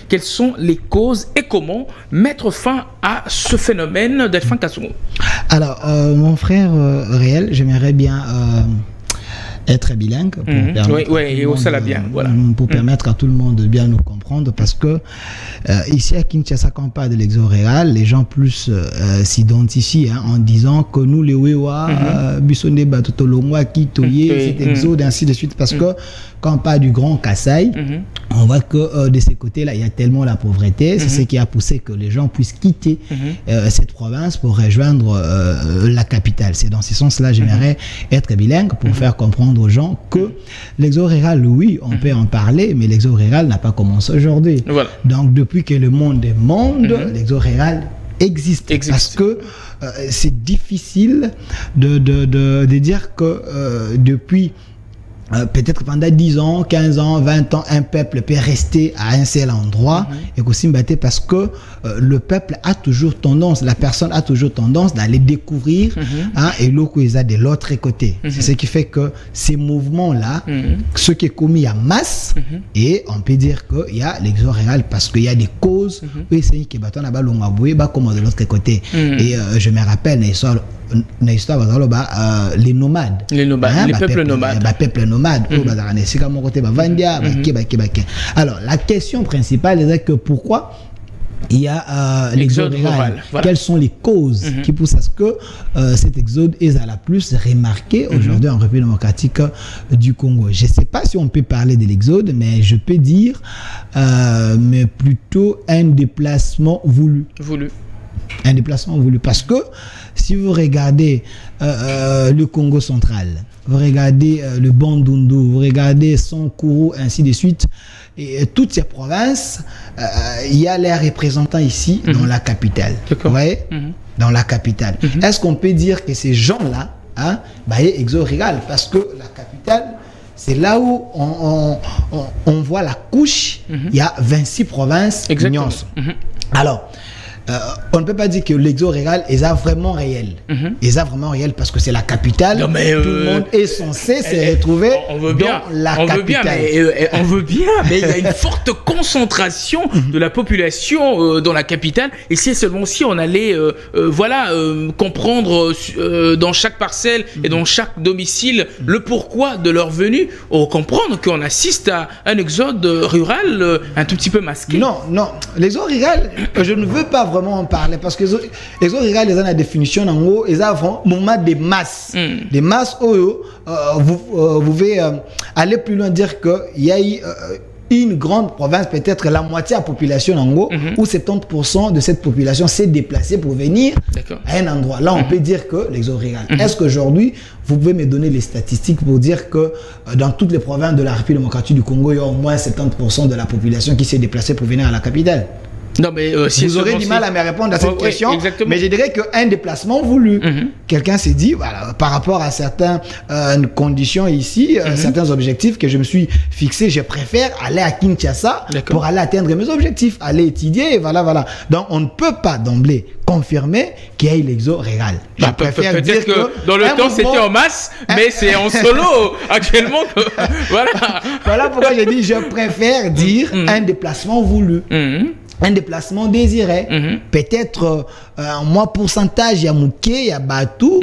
Quelles sont les causes et comment mettre fin à ce phénomène d'Elfin Kassongo? Alors, mon frère réel, j'aimerais bien être bilingue pour permettre à tout le monde de bien nous comprendre, parce que ici à Kinshasa, quand on parle de l'exode réel, les gens plus s'identifient en disant que nous les Wewa, Bissonde Batotolongwa, Kitoye, cet exode, ainsi de suite, parce que quand on parle du Grand Kassai, on voit que de ces côtés-là, il y a tellement la pauvreté, c'est ce qui a poussé que les gens puissent quitter cette province pour rejoindre la capitale. C'est dans ce sens-là, j'aimerais être bilingue pour faire comprendre aux gens que l'exode rural, oui, on peut en parler, mais l'exode rural n'a pas commencé aujourd'hui. Voilà. Donc, depuis que le monde est monde, l'exode rural existe. Parce que c'est difficile de dire que depuis peut-être pendant 10 ans, 15 ans, 20 ans, un peuple peut rester à un seul endroit et aussi battre, parce que le peuple a toujours tendance, la personne a toujours tendance d'aller découvrir et l'autre de l'autre côté. C'est ce qui fait que ces mouvements-là, ce qui est commis en masse, et on peut dire qu'il y a l'exode rural parce qu'il y a des causes où c'est qui battent comme de l'autre côté. Et je me rappelle l'histoire les nomades, les peuples nomades. Alors la question principale est que pourquoi il y a l'exode rural. Quelles sont les causes qui poussent à ce que cet exode est à la plus remarqué aujourd'hui en République démocratique du Congo? Je ne sais pas si on peut parler de l'exode, mais je peux dire mais plutôt un déplacement voulu. Un déplacement voulu, parce que si vous regardez le Congo central, vous regardez le Bandundu, vous regardez Sankuru, ainsi de suite, et toutes ces provinces, il y a les représentants ici dans la capitale. Vous voyez, dans la capitale. Est-ce qu'on peut dire que ces gens-là, est exode rural? Parce que la capitale, c'est là où on voit la couche. Il y a 26 provinces. Alors, on ne peut pas dire que l'exode rural est vraiment réel. Est vraiment réel parce que c'est la capitale. Non, mais tout le monde est censé se retrouver dans la capitale. On veut bien, mais il y a une forte concentration de la population dans la capitale. Et c'est seulement si on allait comprendre dans chaque parcelle et dans chaque domicile le pourquoi de leur venue, on comprendre qu'on assiste à un exode rural un tout petit peu masqué. Non, l'exode rural, je ne veux pas vraiment en parler, parce que les autres regards les ont la définition en haut, ils ont un moment de masse. Des masses où vous pouvez aller plus loin, dire qu'il y a eu une grande province, peut-être la moitié de la population en haut, où 70% de cette population s'est déplacée pour venir à un endroit. Là, on peut dire que l'exode rural. Est-ce qu'aujourd'hui, vous pouvez me donner les statistiques pour dire que dans toutes les provinces de la République démocratique du Congo, il y a au moins 70% de la population qui s'est déplacée pour venir à la capitale? Non, mais vous aurez du mal à me répondre à cette question, mais je dirais qu'un déplacement voulu. Quelqu'un s'est dit, voilà, par rapport à certaines conditions ici, certains objectifs que je me suis fixé, je préfère aller à Kinshasa pour aller atteindre mes objectifs, aller étudier, voilà. Donc, on ne peut pas d'emblée confirmer qu'il y a eu l'exode rural. Je préfère dire que dans le temps, c'était en masse, mais c'est en solo actuellement. Voilà pourquoi j'ai dit, je préfère dire un déplacement voulu. Un déplacement désiré. Peut-être moi pourcentage il y a Mouké, il y a Batou,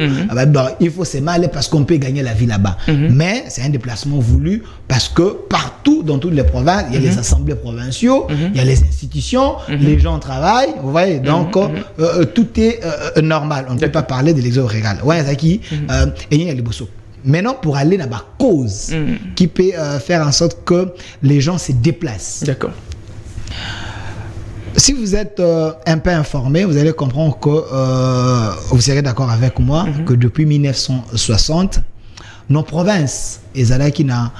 il faut se mêler parce qu'on peut gagner la vie là-bas. Mais c'est un déplacement voulu parce que partout dans toutes les provinces, il y a les assemblées provinciaux, il y a les institutions, les gens travaillent, vous voyez, donc tout est normal. On ne peut pas parler de l'exode rural. Maintenant, pour aller dans la cause qui peut faire en sorte que les gens se déplacent. D'accord. Si vous êtes un peu informé, vous allez comprendre que vous serez d'accord avec moi que depuis 1960, nos provinces, elles qui na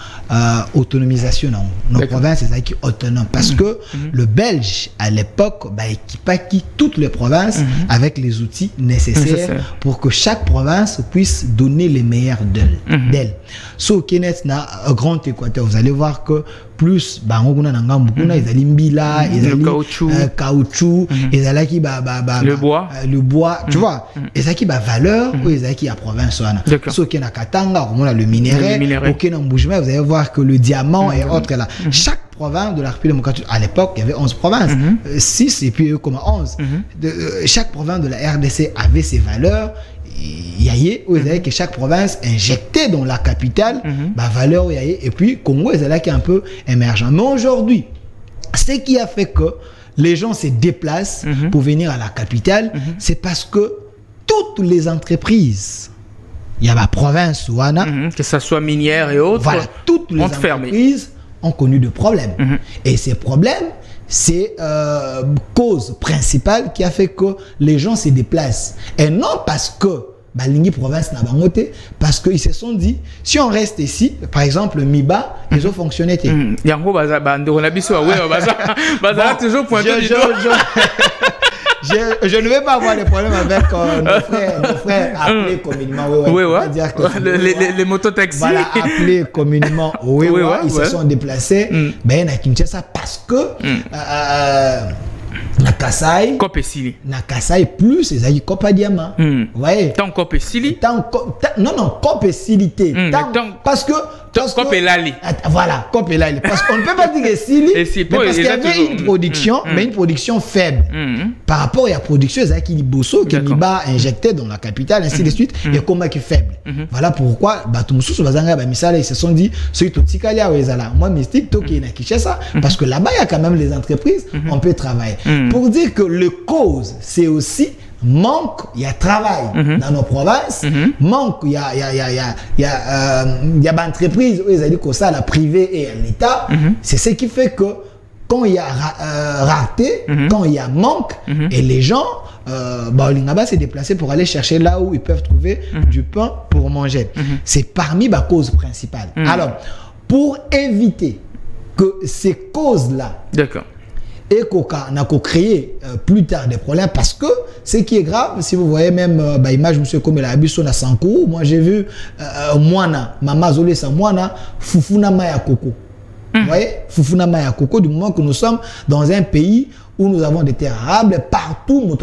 autonomisation, nos provinces, elles qui autonomes, parce que le Belge à l'époque équipait toutes les provinces avec les outils nécessaires pour que chaque province puisse donner les meilleurs d'elle. Sur Kenneth na Grand Équateur, vous allez voir que plus ils allaient mbila, ils allaient caoutchouc, ils allaient qui le bois, tu vois, ils allaient qui valeur ou ils allaient qui à province. Sur Kenneth Katanga, le minerai, au Kenya Mboujima, vous allez voir que le diamant et autres là. Chaque provinces de la République démocratique. À l'époque, il y avait 11 provinces, 6 et puis eux comme 11. Chaque province de la RDC avait ses valeurs. Il y a que chaque province injectait dans la capitale valeur et puis Congo est un peu émergent. Mais aujourd'hui, ce qui a fait que les gens se déplacent pour venir à la capitale, c'est parce que toutes les entreprises, il y a la province Ouana, que ça soit minière et autres, voilà, toutes les entreprises ont connu de problèmes. Et ces problèmes, c'est cause principale qui a fait que les gens se déplacent. Et non parce que Balingi province n'a pas noté, parce qu'ils se sont dit, si on reste ici, par exemple, Miba, ils ont fonctionné. Yango baza bande on a biso ouais baza toujours pointé du doigt. Je ne vais pas avoir de problème avec nos frères appelés communément dire que les mototaxis. Voilà, appelés communément ils se sont déplacés à Kinshasa parce que Nakasai plus ils ont Copa Diamant. Ouais. Tant Copa Sili. Non Copa Silité. Parce que Copa Lali. Voilà, Copa Lali. Parce qu'on ne peut pas dire que Sili. Parce qu'il y avait une production, mais une production faible. Par rapport à la production, ils ont qui bosso qui va injecté dans la capitale, ainsi de suite, et comment qui est faible. Voilà pourquoi Batumsous Bazanga Bamisala ils se sont dit, ceux qui Tikalia ou Ezala, moi mystique Toki na Kinshasa, parce que là-bas il y a quand même les entreprises, on peut travailler. Pour dire que le cause, c'est aussi manque, il y a travail dans nos provinces, manque, il y a d'entreprises où ils ont dit que ça, la privée et l'État, c'est ce qui fait que quand il y a rareté, quand il y a manque, et les gens, Lingaba s'est déplacé pour aller chercher là où ils peuvent trouver du pain pour manger. C'est parmi les causes principales. Alors, pour éviter que ces causes-là, et qu'on a créé plus tard des problèmes, parce que ce qui est grave, si vous voyez même l'image monsieur comme la Abisso na Sankou, moi j'ai vu Moana, Mama Zolé sa Moana, Fufuna Maya Koko. Vous voyez, Fufuna Maya Koko, du moment que nous sommes dans un pays où nous avons des terres arables partout,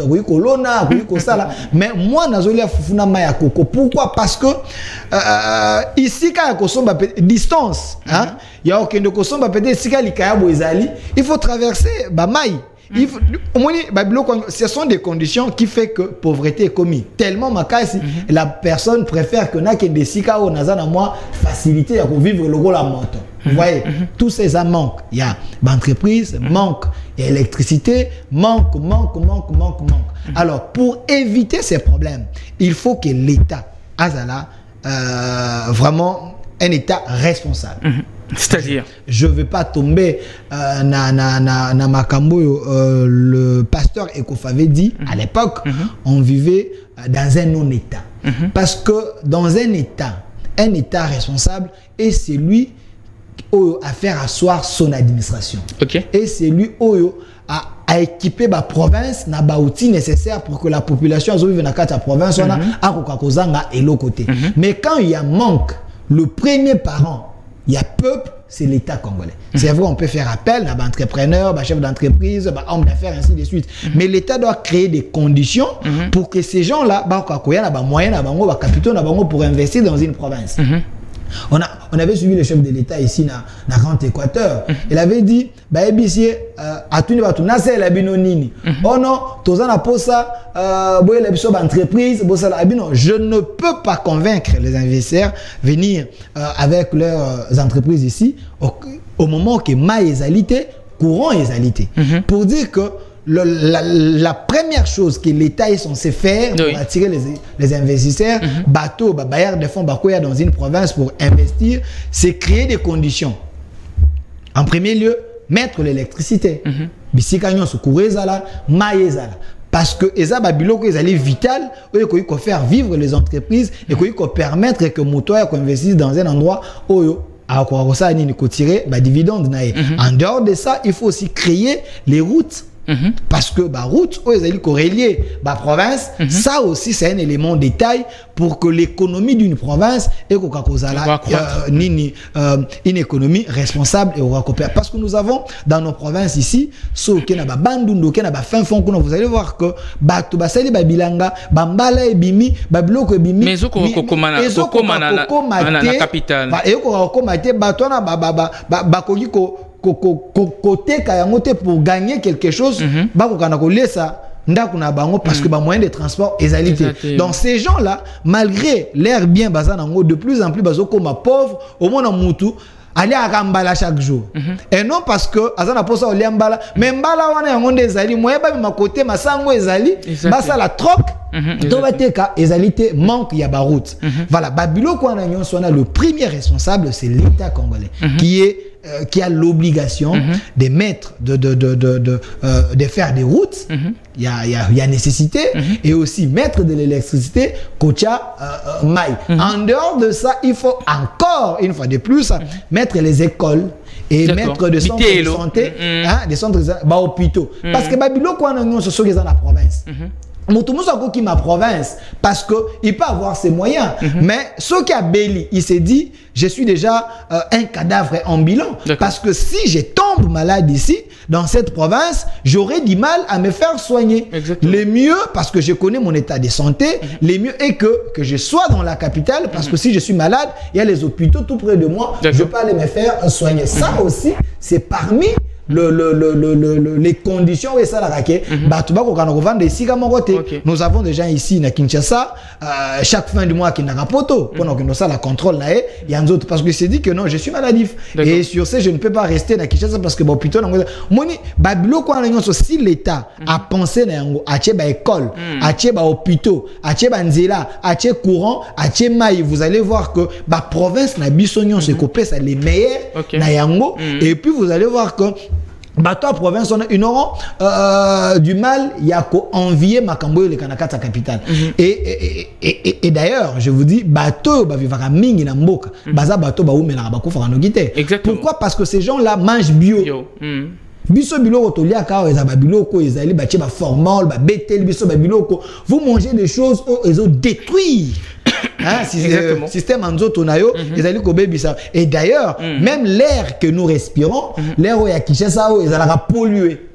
mais moi, Nazoli Fufuna Maya Koko. Pourquoi? Parce que ici, quand il y a distance, il y a aucun de Kosomba peut-être il faut traverser Bamaï. Ce sont des conditions qui font que pauvreté est commise. Tellement makasi, la personne préfère que n'a que des sika ou nazana moi facilité à vivre le rôle à moto. Vous voyez, tous ces manques. Il y a l'entreprise, manque, il y a électricité, manque. Alors, pour éviter ces problèmes, il faut que l'État, Azala, vraiment un État responsable. C'est-à-dire, je ne vais pas tomber na Makambo, le pasteur Ekof avait dit à l'époque, on vivait dans un non-État. Parce que dans un État responsable, et c'est lui à faire asseoir son administration. Et c'est lui à équiper la province na ba outils nécessaires pour que la population vive dans la province et l'autre côté. Mais quand il y a manque, le premier parent, il y a peuple, c'est l'État congolais. C'est vrai, on peut faire appel à l'entrepreneur, à chef d'entreprise, à homme d'affaires, ainsi de suite. Mais l'État doit créer des conditions pour que ces gens-là, moyens, capitaux, pour investir dans une province. On avait suivi le chef de l'État ici dans Grand Équateur. Il avait dit, oh non, je ne peux pas convaincre les investisseurs venir avec leurs entreprises ici au moment que ma égalité, courant égalité. Pour dire que la première chose que l'État est censé faire pour attirer les investisseurs, bateau, bailleurs de fonds, dans une province pour investir, c'est créer des conditions. En premier lieu, mettre l'électricité. Parce que ça est vital, il faut faire vivre les entreprises et il faut permettre que les moutons investissent dans un endroit où tirer dividende. En dehors de ça, il faut aussi créer les routes. Parce que route où ils allaient relier la province, ça aussi c'est un élément de détail pour que l'économie d'une province est une économie responsable et coopérer. Parce que nous avons dans nos provinces ici, ceux qui n'ont pas bandundu, qui n'ont pas fin fond, vous allez voir que bato basali babilanga, bambala et bimi, babiloko et bimi. Mais ils ont na capitale. Et ils ont bato na côté kayangote pour gagner quelque chose ba kokana ko lesa ndako na bango parce que ba moyen de transport ezalité. Donc ces gens là malgré l'air bien bazana ngo de plus en plus bazoko ma pauvre au moins mutu aller à Rambala chaque jour. Et non parce que azana posa oliambala mais mbala wana yango ezali moyen ba ma côté masango ezali basa la troc Dobateka ezalité manque ya ba route. Voilà, Babilo Kwana Nyonsona, le premier responsable c'est l'État congolais qui a l'obligation de mettre de faire des routes. Il y a nécessité et aussi mettre de l'électricité Kocha Maï. En dehors de ça, il faut encore une fois de plus mettre les écoles et mettre des centres de santé, des centres de hôpitaux. Parce que Babilo Kwana Nyonsona sont dans la province. Moutoumousako qui ma province parce que il peut avoir ses moyens mais ce qui a Béli il s'est dit je suis déjà un cadavre ambulant parce que si je tombe malade ici dans cette province j'aurais du mal à me faire soigner. Le mieux parce que je connais mon état de santé le mieux est que je sois dans la capitale parce que si je suis malade il y a les hôpitaux tout près de moi je peux aller me faire soigner. Ça aussi c'est parmi les conditions et ça la raquette nous avons des gens ici à Kinshasa chaque fin du mois qui n'a pas poto pendant que nous ça la contrôle là il y a un autre parce que c'est dit que non je suis maladif et sur ce je ne peux pas rester à Kinshasa parce que bon plutôt moni babilo quoi si l'État a pensé na yango ache ba école ache ba hôpitaux ache ba nzela ache courant ache mai vous allez voir que ba province na bisognon se copé ça les meilleurs na yango et puis vous allez voir que bateau province ils auront du mal il y a qu'à envier Makambo le Kanakata capitale et d'ailleurs je vous dis bateau ba vivra mingi na mboka baza bateau ba umela ba kufa kanogite. Pourquoi? Parce que ces gens là mangent bio. Biso biloko tolia ka ezaba biloko ezali ba tcheba formol ba betel biso ba biloko vous mangez des choses ils ont détruit système anzoto nayo ezali ko bebisa et d'ailleurs même l'air que nous respirons l'air ya Kinshasa ezalaka pollué.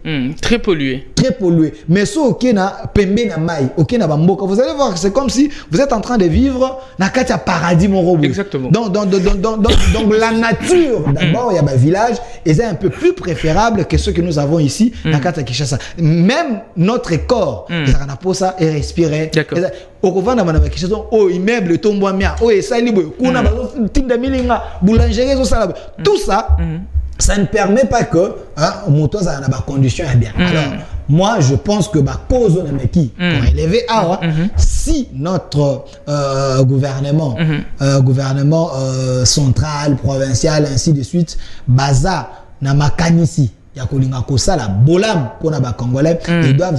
Très pollué. Très pollué. Mais ce qui na pembe na mai, ok na bamboka, vous allez voir que c'est comme si vous êtes en train de vivre na katia paradis mon robot. Exactement. Donc la nature d'abord il y a un village et c'est un peu plus préférable que ce que nous avons ici na katia Kinshasa. Même notre corps, ça na posa et respirer. Au kovanda mana Kinshasa oh immeuble tombo mia oh esali boy kuna ba tinda milinga boulangerie zo sala tout ça ça ne permet pas que moto ça na ba condition bien. Alors moi je pense que ba cause on a qui pour élever si notre gouvernement central provincial ainsi de suite baza na makanisi ya kolinga kosala bolam pona ba congolais ils doivent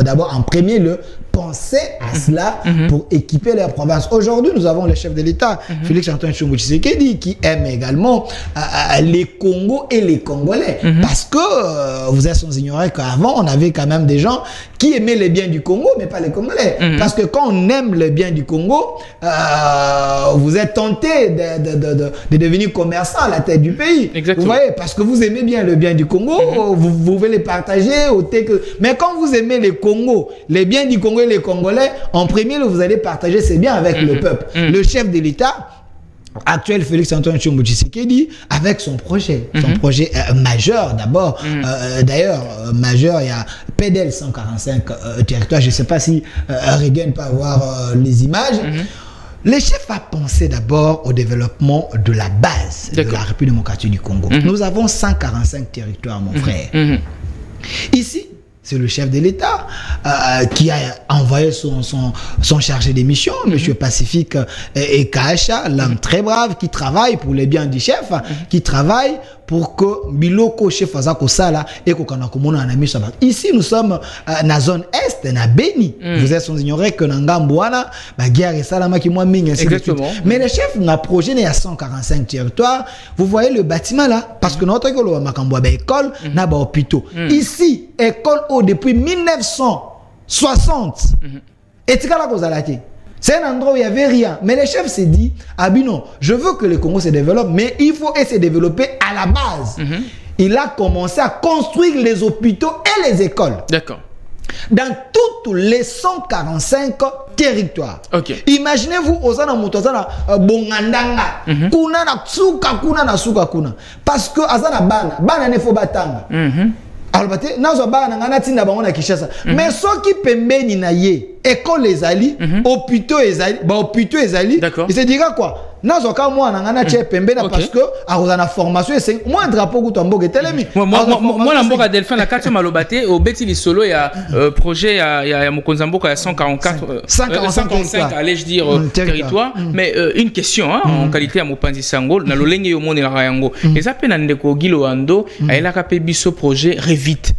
d'abord en premier lieu penser à cela pour équiper leur province. Aujourd'hui, nous avons le chef de l'État, Félix-Antoine Tshisekedi, qui aime également les Congos et les Congolais. Parce que vous êtes sans ignorer qu'avant, on avait quand même des gens qui aimaient les biens du Congo, mais pas les Congolais. Parce que quand on aime les biens du Congo, vous êtes tenté de devenir commerçant à la tête du pays. Vous voyez, parce que vous aimez bien le bien du Congo, vous pouvez les partager. Mais quand vous aimez les Congos, les biens du Congo, les Congolais, en premier, vous allez partager ces biens avec le peuple. Le chef de l'État actuel, Félix-Antoine Tshisekedi, avec son projet, majeur d'abord. D'ailleurs, majeur, il y a PDL 145 territoires. Je ne sais pas si Reagan peut avoir les images. Le chef a pensé d'abord au développement de la base de la République démocratique du Congo. Nous avons 145 territoires, mon frère. Ici, c'est le chef de l'État qui a envoyé son chargé de mission, M. Pacifique et Kacha, l'homme très brave qui travaille pour les biens du chef, qui travaille pour que Biloko chef Azako Sala et Kokanakomona Anami Sabat. Ici, nous sommes dans la zone est, na Beni. Vous êtes sans ignorer que Nangambouana, la guerre et Salama qui moi ming. Mais le chef n'a projet à 145 territoires. Vous voyez le bâtiment là, parce que notre école, Makamboua, école, n'a pas hôpitaux. Ici, école depuis 1960. Et c'est là qu'on a la c'est un endroit où il n'y avait rien. Mais le chef s'est dit, ah ben non, je veux que le Congo se développe, mais il faut se développer à la base. Il a commencé à construire les hôpitaux et les écoles. D'accord. dans tous les 145 territoires. Imaginez-vous Ozana Mutozana Bongandanga kuna na tsuka kuna na suka kuna parce que azana bana ne faut batanga. Alors bate nazo bana ngana tinda bango na Kinshasa. Mais soki pembeni na ye école ezali hôpitaux ezali ba hôpitaux ezali il se dira quoi nazo ka moi ngana che pembeni parce que a formation c'est moi drapeau kutomboke telemi moi na mboka Delphin na kati malobate au beti li solo ya projet ya Mokonzamboka ya 145 allais je dire territoire mais une question en qualité à Mopanzi Sango na lolenge yo mone la yango eza pe na ndeko Gilo Ando ayela ka pe biso projet Revit.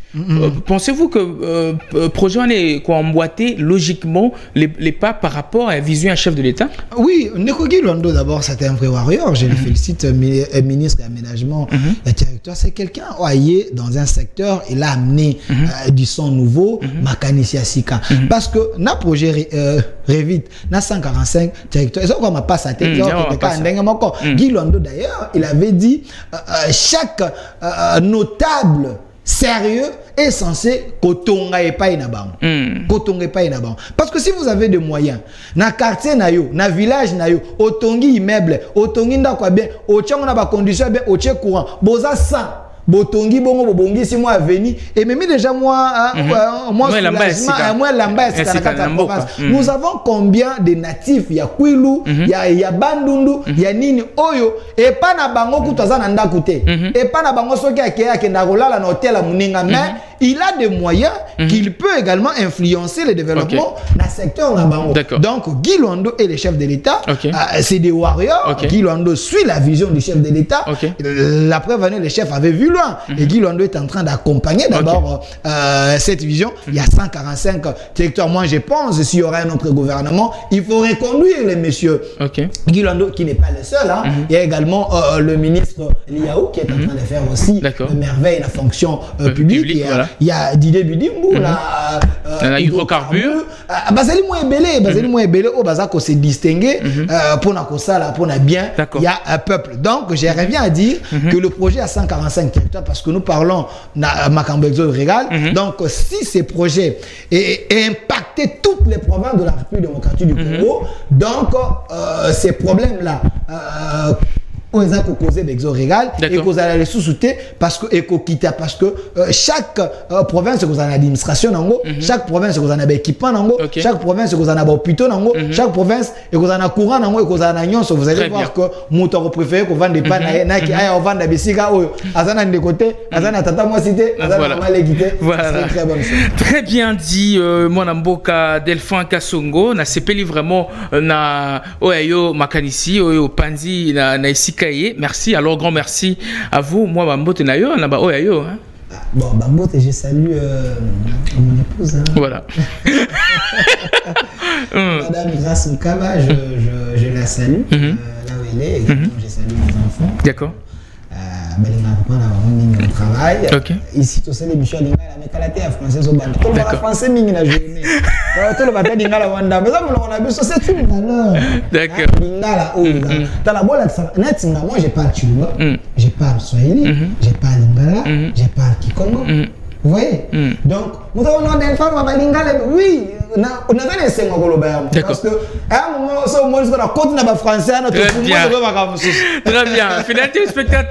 Pensez-vous que projet est emboîté logiquement les pas par rapport à la vision à chef de l'État? Oui, Ndeko Gilo Ando d'abord c'était un vrai warrior, je le félicite, ministre de l'aménagement du territoire, c'est quelqu'un qui dans un secteur, il a amené du son nouveau, Makanicia Sika. Parce que dans projet Revit, dans 145 territoires, ça va pas sa tête. Gilo Ando d'ailleurs, il avait dit chaque notable sérieux est censé kotonga epai na bango. Kotonga epai na bango. Parce que si vous avez des moyens, na quartier na yo, na village na yo, otongi immeuble, otongi ndako bien, ochango na ba condition bien, oche courant, boza 100. Botongi bongo bobongi si moi venu et même déjà moi nous avons combien de natifs ya Kwilu ya Bandundu ya nini oyo et pas na bango kutaza na ndaku te et pas na bango soki akeye na kolala na hôtel à Muninga mais il a des moyens qu'il peut également influencer le développement dans le secteur là bango. Donc Gilo Ando est le chef de l'État, c'est des warriors. Gilo Ando suit la vision du chef de l'État. La preuve le chef avait vu loin. Et Gilo Ando est en train d'accompagner d'abord cette vision. Il y a 145 territoires. Moi, je pense s'il y aura un autre gouvernement, il faut reconduire les messieurs. Gilo Ando qui n'est pas le seul. Il y a également le ministre Liaou qui est en train de faire aussi de merveille la fonction publique. Il y a Didier Bidimbo, hydrocarbures. Bazali moins belé, au bazako se distinguer pour na kosala, pour na bien. Il y a un peuple. Donc, je reviens à dire que le projet a 145 territoires parce que nous parlons de Makambo Exode Régal. Donc, si ces projets impactaient toutes les provinces de la République démocratique du Congo, donc ces problèmes-là on a causé d'exode régal et qu'on a les sous-souter parce que parce que chaque province qu'on a l'administration nango, chaque province qu'on a l'équipement nango, chaque province qu'on a hôpital nango, chaque province et qu'on a courant nango et qu'on a nyon, vous allez voir que mon préféré qu'on vend des pains na qui aille vendre des bisiga ou azana de côté, azana tata moi cité, azana mal équité. Voilà. Très bien dit mon amboka Delphin Kasongo na sepeli vraiment na oyo makanisi oyo panzi na isika. Merci, alors grand merci à vous. Moi, Bambote Nayo, na ba oyayo. Bon, Bambote, je salue mon épouse. Voilà. Madame Grace Mkaba, je la salue là où elle est. Je salue mes enfants. D'accord. Au travail. Ici, tout ça, les bichons, les gars, français au banc. Tout le monde français, ming la journée. Tout le matin, les gars, wanda. Mais ça, on a besoin, c'est une valeur. D'accord. Lingala, oh, dans la boîte, moi, je parle chinois, je parle swahili, je parle lingala, je parle kikongo. Vous voyez? Donc, nous avons des femmes à lingala, oui. On a des cinq parce que à un moment, ça, au moins, on a continué à français, notre très bien. Finalité, spectateur.